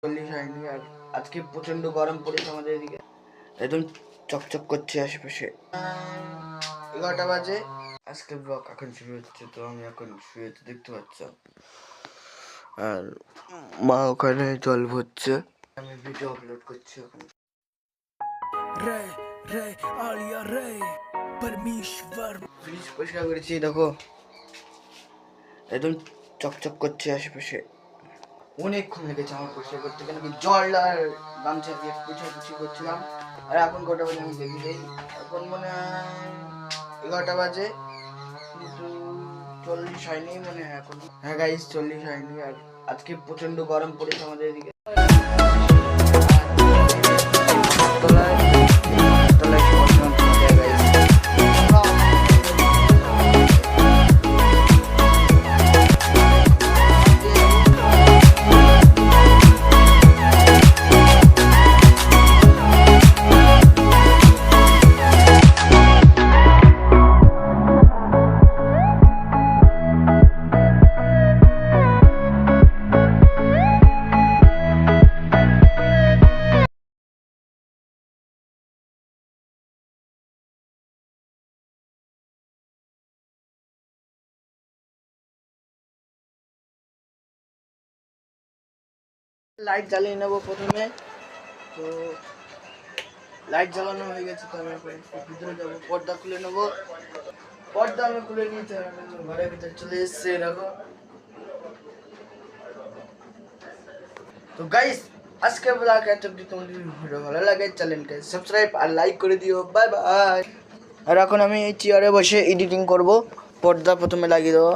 40 হয়নি আর আজকে প্রচন্ড গরম পড়েছে আমাদের এদিকে, একদম চকচক করছে আশেপাশে। 11টা বাজে। আজকে ব্লগ এখন শুরু হচ্ছে, তো আমি এখন শুয়েতে দেখতে পাচ্ছ, আর মা ওখানে জল ভরছে, আমি ভিডিও আপলোড করছি এখন। ফ্রিজ পরিষ্কার করেছি, দেখো একদম চকচক করছে আশেপাশে। অনেকক্ষণ লেগেছে আমার পরিষ্কার করতে, কেন কি জল আর গামছা দিয়ে পুছি করছিলাম। আর এখন কটা বাজে আমি দেখি দেই, এখন মনে হয় 11টা বাজে, কিন্তু 40 হয়নি মনে হয় এখন। হ্যাঁ গাইস, 40 হয়নি আর আজকে প্রচন্ড গরম পড়েছে আমাদের এদিকে। লাইট জ্বালিয়ে নেবো প্রথমে, তো লাইট জ্বালানো হয়ে গেছে, তো আমি ভিতরে যাবো, পর্দা খুলে নেবো। পর্দা আমি খুলে নিয়েছি, ঘরের ভিতরে চলে এসছে, দেখো। তো গাইস, আজকে ব্লগ এত অবধি। তোমাদের ভিডিও ভালো লাগে চ্যানেলকে সাবস্ক্রাইব আর লাইক করে দিও। Bye bye. আর এখন আমি এই চেয়ারে বসে এডিটিং করব। পর্দা প্রথমে লাগিয়ে দেবো।